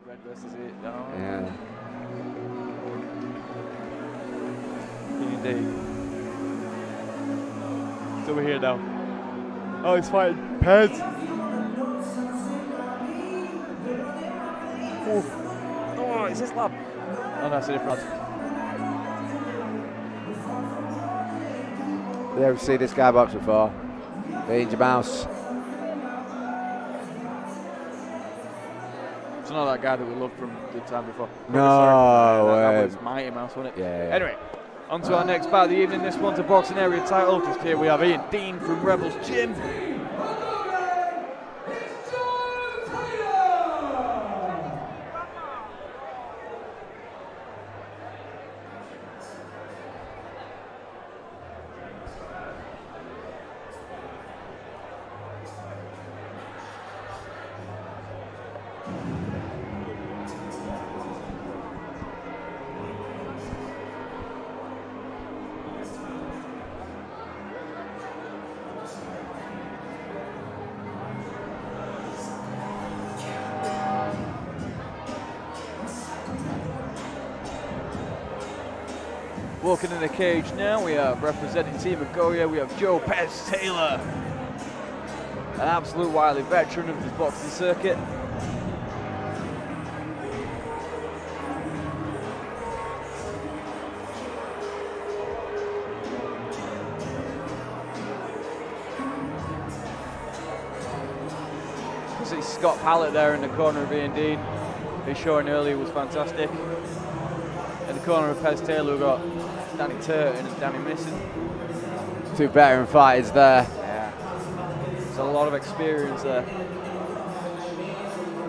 Red versus it. Oh. Yeah. Indeed. It's over here now. Oh, he's fighting Pez. Oh, is this lab? Oh, no, it's a different. Yeah, we've seen this guy box before. Danger Mouse. It's not that guy that we loved from the time before. No, that was Mighty Mouse, wasn't it? Yeah. Anyway, on to our next bout of the evening. This one's a boxing area title. Just here we have Ian Dean from Rebels Gym. Walking in the cage now, we have representing Team Agoya, we have Joe Pez Taylor, an absolute wily veteran of this boxing circuit. You see Scott Pallett there in the corner of Ian Dean. His showing earlier was fantastic. In the corner of Pez Taylor, we've got Danny Turton and Danny Misson. Two veteran fighters there. Yeah. There's a lot of experience there.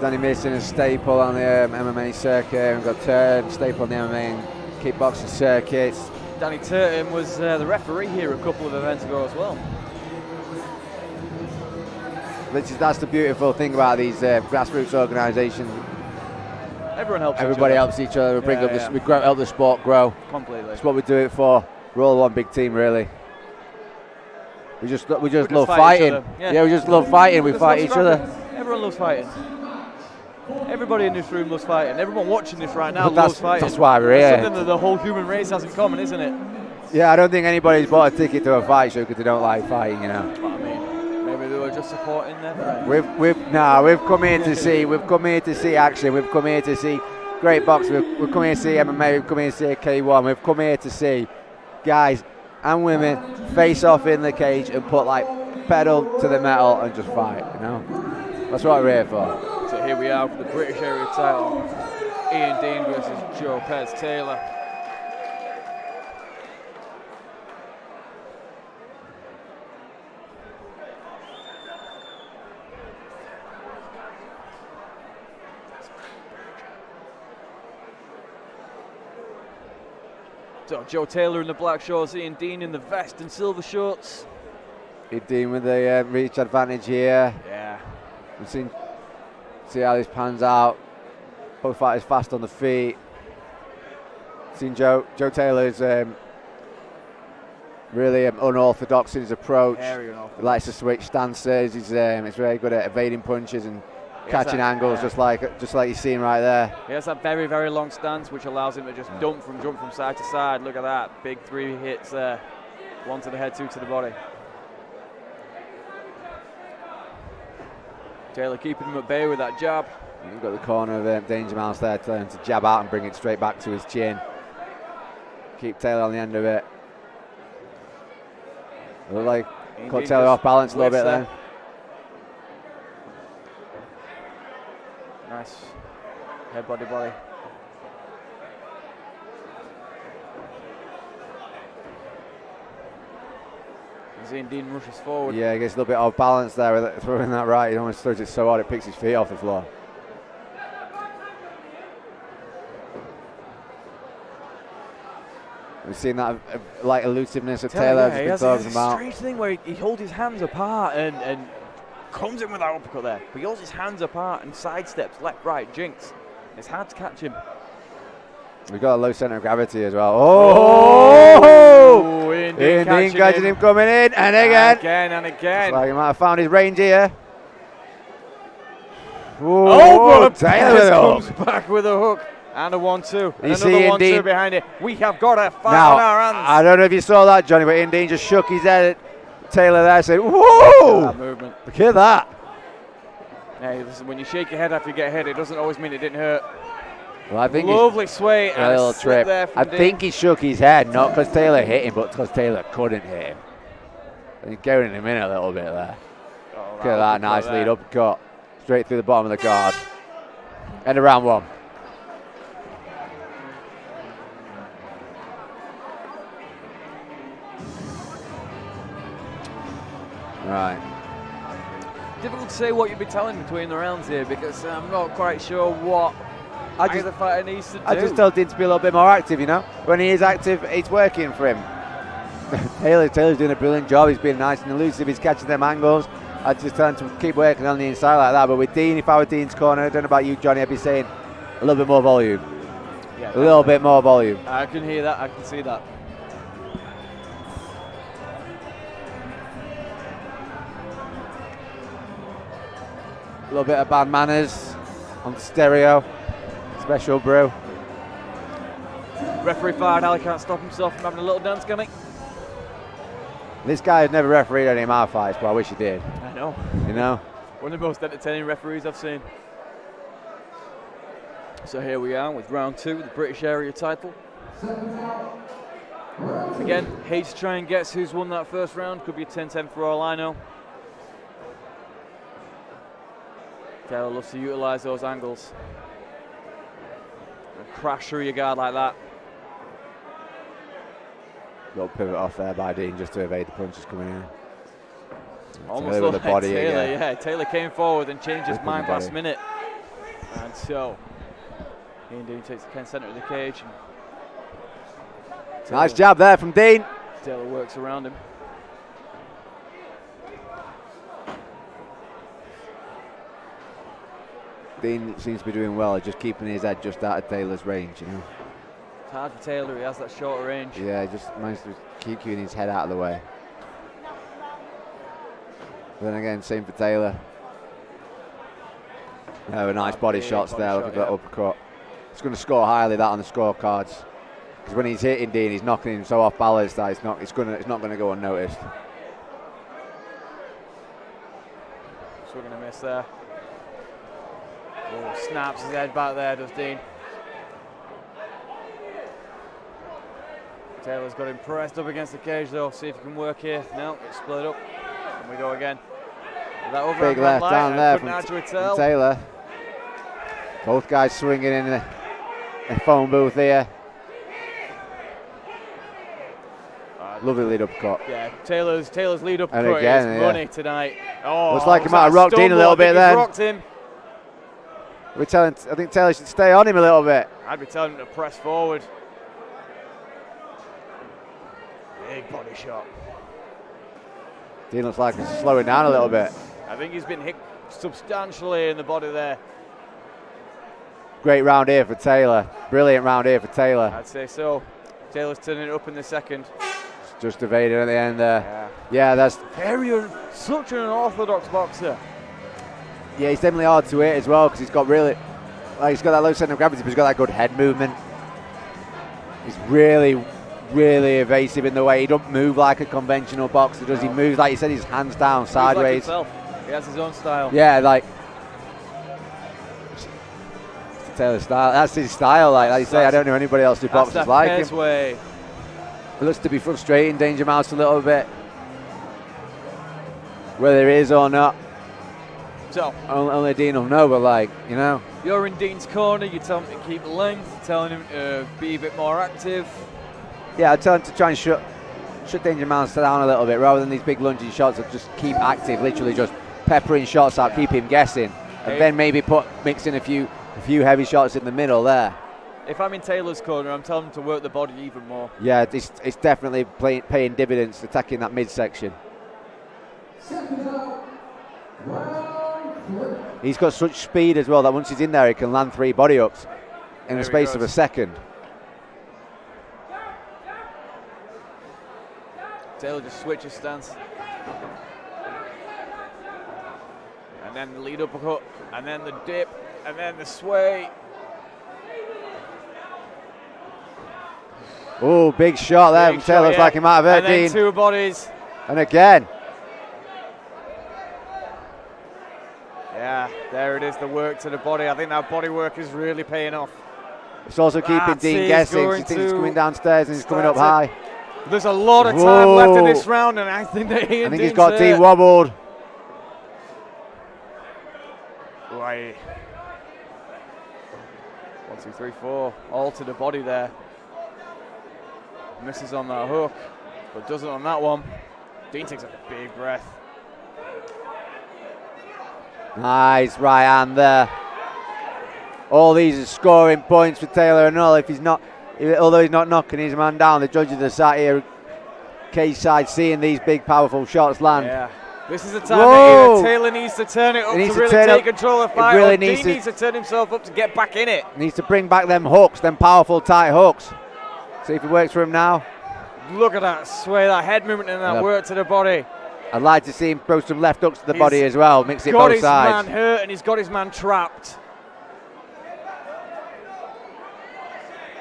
Danny Mason is staple on the MMA circuit. We've got Turton, staple on the MMA and kickboxing circuits. Danny Turton was the referee here a couple of events ago as well. That's the beautiful thing about these grassroots organisations. Everyone helps Everybody each other. helps each other. We bring up this, we help the sport grow. Completely. That's what we do it for. We're all one big team, really. We just love fight fighting. Yeah, we just love fighting. We fight each other. Everyone loves fighting. Everybody in this room loves fighting. Everyone watching this right now loves fighting. That's why we're here. That's something that the whole human race has in common, isn't it? Yeah, I don't think anybody's bought a ticket to a fight show because they don't like fighting, you know. Well, I mean, maybe they were just supporting their friends. We've come here to see. We've come here to see action. We've come here to see great boxing. We've come here to see MMA. We've come here to see K1. We've come here to see guys and women face off in the cage and put like pedal to the metal and just fight. You know, that's what we're here for. So here we are for the British area title. Ian Dean versus Joe Pez Taylor. So Joe Taylor in the black shorts, Ian Dean in the vest and silver shorts. Ian Dean with the reach advantage here. Yeah. We've see how this pans out. Both fighters fast on the feet. Seen Joe Taylor's really unorthodox in his approach. Very unorthodox. He likes to switch stances. He's very good at evading punches and catching angles, just like you're seeing right there. He has that very, very long stance, which allows him to just jump from side to side. Look at that, big 3 hits there. 1 to the head, 2 to the body. Taylor keeping him at bay with that jab. You've got the corner of Danger Mouse there, telling him to jab out and bring it straight back to his chin. Keep Taylor on the end of it. Look like caught Taylor off balance a little bit there. Nice head, body. As Ian Dean rushes forward. Yeah, he gets a little bit off balance there with throwing that right. He almost throws it so hard it picks his feet off the floor. We've seen that like elusiveness of Taylor He has talking about. a strange thing where he holds his hands apart and comes in with that uppercut there. But he holds his hands apart and sidesteps left, right, jinks. It's hard to catch him. We've got a low centre of gravity as well. Oh! Ian Dean catching him coming in, and again. Again and again. Looks like he might have found his range here. But Taylor comes back with a hook and a 1-2. And another 1-2 behind it. We have got a fight on our hands. I don't know if you saw that, Johnny, but Ian Dean just shook his head at Taylor there, said, whoa! Look at that movement. Look at that. Hey, listen, when you shake your head after you get hit, it doesn't always mean it didn't hurt. Well, I think lovely sway and a little trip. There from I think he shook his head, not because Taylor hit him, but because Taylor couldn't hit him. He's going him in a little bit there. Oh, Look at that nice lead uppercut. Straight through the bottom of the guard. End of round 1. Right. Difficult to say what you'd be telling between the rounds here because I'm not quite sure what either fighter needs to do. I just told him to be a little bit more active, you know. When he is active, it's working for him. Taylor's doing a brilliant job. He's being nice and elusive. He's catching them angles. I just tell him to keep working on the inside like that. But with Dean, if I were Dean's corner, I don't know about you, Johnny, I'd be saying a little bit more volume. Yeah, a little bit more volume. I can hear that. I can see that. A little bit of bad manners on stereo. Special brew. Referee fired. Ali can't stop himself from having a little dance, can he? This guy has never refereed any of my fights, but I wish he did. I know. You know? One of the most entertaining referees I've seen. So here we are with round 2, the British area title. Again, hate to try and guess who's won that first round. Could be a 10-10 for all I know. Taylor loves to utilise those angles. And crash through your guard like that. Little pivot off there by Dean just to evade the punches coming in. Almost with the like body Taylor, again. yeah. Taylor came forward and changed his mind last minute. And so, Ian Dean takes the centre of the cage. And Nice jab there from Dean. Taylor works around him. Dean seems to be doing well, just keeping his head just out of Taylor's range, you know. It's hard for Taylor, he has that shorter range. Yeah, just managed to keep keeping his head out of the way. But then again, same for Taylor. Nice body shots there, look at that uppercut. He's going to score highly that on the scorecards. Because when he's hitting Dean, he's knocking him so off balance that it's not going to go unnoticed. Swing and a miss there. Oh, snaps his head back there, does Dean. Taylor's got him pressed up against the cage though. See if he can work here. No, it's split up. And we go again. That big left down there from Taylor. Both guys swinging in the phone booth here. Lovely lead uppercut. Yeah, Taylor's lead uppercut is money tonight. Oh, looks like he might have rocked Dean a little bit then. Rocked him. I think Taylor should stay on him a little bit. I'd be telling him to press forward. Big body shot. Dean looks like he's slowing down a little bit. I think he's been hit substantially in the body there. Great round here for Taylor. Brilliant round here for Taylor. I'd say so. Taylor's turning it up in the second. Just evaded at the end there. Yeah, that's such an unorthodox boxer. Yeah, he's definitely hard to hit as well because he's got he's got that low center of gravity, but he's got that good head movement. He's really evasive in the way. He don't move like a conventional boxer, does he? Moves, like you said, his hands down, sideways. Like he has his own style. Yeah, like Taylor's style. That's his style. Like you say, I don't know anybody else who boxes like him. Way. It looks to be frustrating Danger Mouse a little bit, whether it is or not. So only Dean will know, but you know. You're in Dean's corner, you tell him to keep length, telling him to be a bit more active. Yeah, I tell him to try and shut Danger Mouse down a little bit rather than these big lunging shots of just keep active, literally just peppering shots out, keep him guessing. And then maybe mix in a few heavy shots in the middle there. If I'm in Taylor's corner, I'm telling him to work the body even more. Yeah, it's definitely paying dividends, attacking that midsection. He's got such speed as well that once he's in there, he can land 3 body ups in the space of a second. Taylor just switches stance. And And then the lead uppercut, and then the dip, and then the sway. Oh, big shot there from Taylor. Looks like he might have hurt Dean. And then 2 bodies. And again. Yeah, there it is, the work to the body. I think that body work is really paying off. It's also keeping Dean guessing. He thinks he's coming downstairs and he's coming up high. There's a lot of time left in this round, and I think that Ian he's got Dean wobbled. Right. 1, 2, 3, 4. All to the body there. Misses on that hook, but doesn't on that one. Dean takes a big breath. Nice right hand there. All these are scoring points for Taylor and all. If he's not, although he's not knocking his man down, the judges are sat here cage side seeing these big powerful shots land. Yeah. This is the time that either Taylor needs to turn it up to really take control of the fight, or Dean needs to turn himself up to get back in it. Needs to bring back them hooks, them powerful tight hooks. See if it works for him now. Look at that sway, that head movement and that work to the body. I'd like to see him throw some left hooks to the body as well, mix it both sides. He's got his man hurt and he's got his man trapped.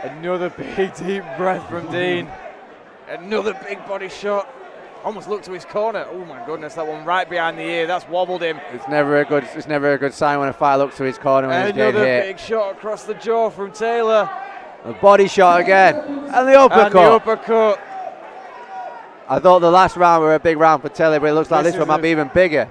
Another big deep breath from Dean. Another big body shot. Almost looked to his corner. Oh my goodness, that one right behind the ear. That's wobbled him. It's never a good sign when a fighter looks to his corner when he's getting hit. Another big shot across the jaw from Taylor. A body shot again. And the uppercut. I thought the last round were a big round for Taylor, but it looks like this one might be even bigger.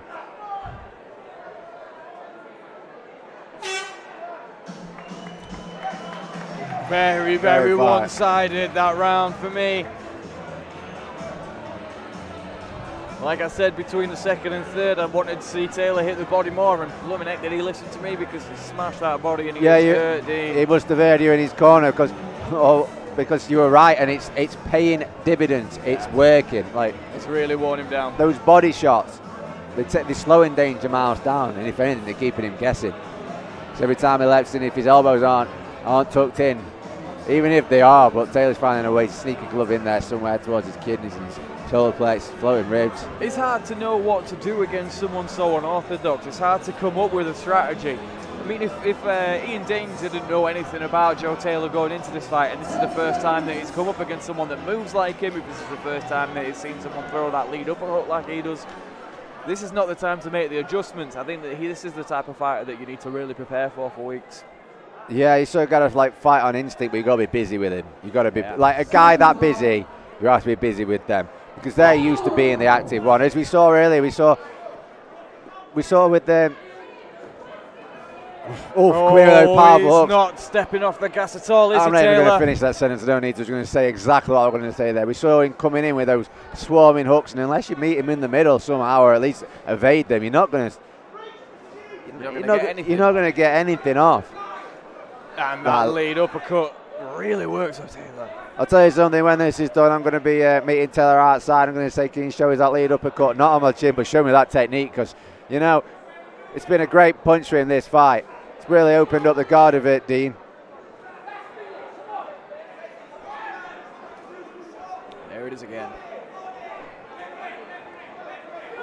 Very, very one-sided that round for me. Like I said, between the second and third, I wanted to see Taylor hit the body more, and blooming heck did he listen to me, because he smashed that body and he was hurt, Dean. He must have heard you in his corner, because you were right, and it's paying dividends. It's working. Like, it's really worn him down. Those body shots, they're slowing Danger Mouse down, and if anything, they're keeping him guessing. So every time he lets in, if his elbows aren't tucked in, even if they are, but Taylor's finding a way to sneak a glove in there somewhere towards his kidneys and his shoulder plates, floating ribs. It's hard to know what to do against someone so unorthodox. It's hard to come up with a strategy. I mean, if Ian Denenfeld didn't know anything about Joe Taylor going into this fight, and this is the first time that he's come up against someone that moves like him, if this is the first time that he's seen someone throw that lead uppercut like he does, this is not the time to make the adjustments. I think that this is the type of fighter that you need to really prepare for weeks. Yeah, you sort of got to fight on instinct, but you got to be busy with him. You got to be like a guy that busy. You have to be busy with them because they're used to being the active one. As we saw earlier, we saw with them. He's not stepping off the gas at all, is he, Taylor? I'm not even going to finish that sentence. I don't need to. I was going to say exactly what I was going to say there. We saw him coming in with those swarming hooks, and unless you meet him in the middle somehow, or at least evade them, you're not going to. You're not going to get anything off. And that lead uppercut really works on Taylor. I'll tell you something, when this is done, I'm going to be meeting Taylor outside. I'm going to say, can you show us that lead uppercut? Not on my chin, but show me that technique, because, you know, it's been a great punch for him, this fight. It's really opened up the guard of it, Dean. There it is again.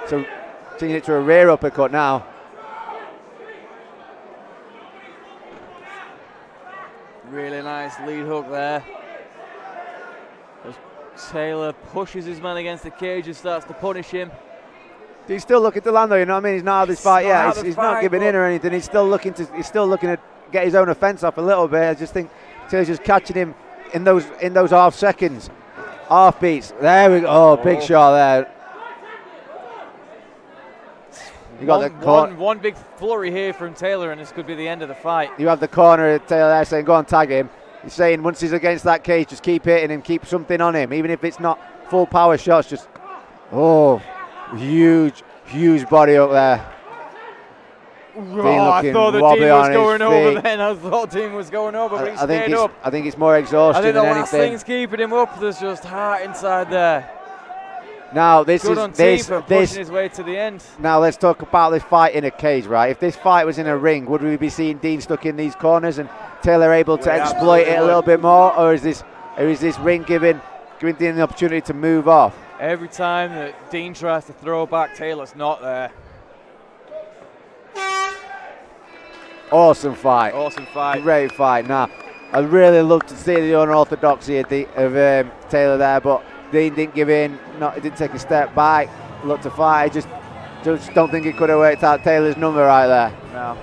So, changing it to a rear uppercut now. Really nice lead hook there. As Taylor pushes his man against the cage and starts to punish him. He's still looking to land though, you know what I mean? He's not out of this fight yet. He's not giving in or anything. He's still looking to get his own offense off a little bit. I just think Taylor's just catching him in those half seconds. Half beats. There we go. Oh, big shot there. You got one big flurry here from Taylor, and this could be the end of the fight. You have the corner of Taylor there saying, go on, tag him. He's saying once he's against that cage, just keep hitting him, keep something on him, even if it's not full power shots. Just, huge body up there. I thought the Dean was going over then. I thought Dean was going over, but he stayed up. I think it's more exhaustion than anything. I think the last thing's keeping him up. There's just heart inside there. Now this pushing his way to the end. Now let's talk about this fight in a cage, right? If this fight was in a ring, would we be seeing Dean stuck in these corners and Taylor able to exploit it a little bit more, or is this ring giving Dean the opportunity to move off? Every time that Dean tries to throw back, Taylor's not there. Awesome fight. Awesome fight. Great fight. Now, I'd really love to see the unorthodoxy of Taylor there, but Dean didn't give in. He didn't take a step back. Looked to fight. I just don't think it could have worked out Taylor's number right there. No.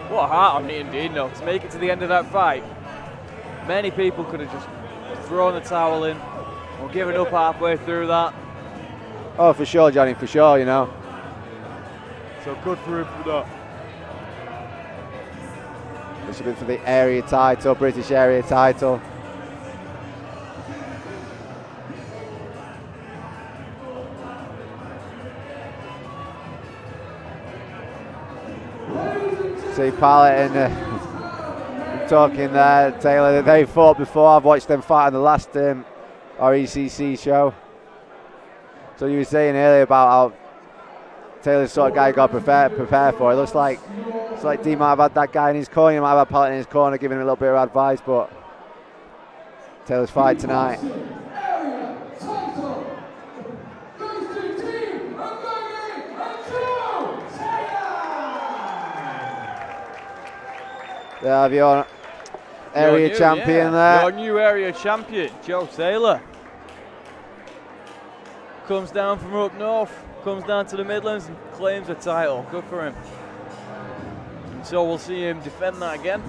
What a heart on Ian Dean, though, to make it to the end of that fight. Many people could have just thrown the towel in or given up halfway through that. Oh, for sure, Johnny, for sure, you know. So good for him for that. This should be for the area title, British area title. See Pallet and talking there, Taylor. They fought before. I've watched them fight on the last RECC show. So you were saying earlier about how Taylor's sort of guy got prepared for. It looks like Dean might have had that guy in his corner. He might have had Pallet in his corner, giving him a little bit of advice. But Taylor's fight tonight. There have your area champion there. Your new area champion, Joe Taylor. Comes down from up north, comes down to the Midlands and claims a title. Good for him. And so we'll see him defend that again.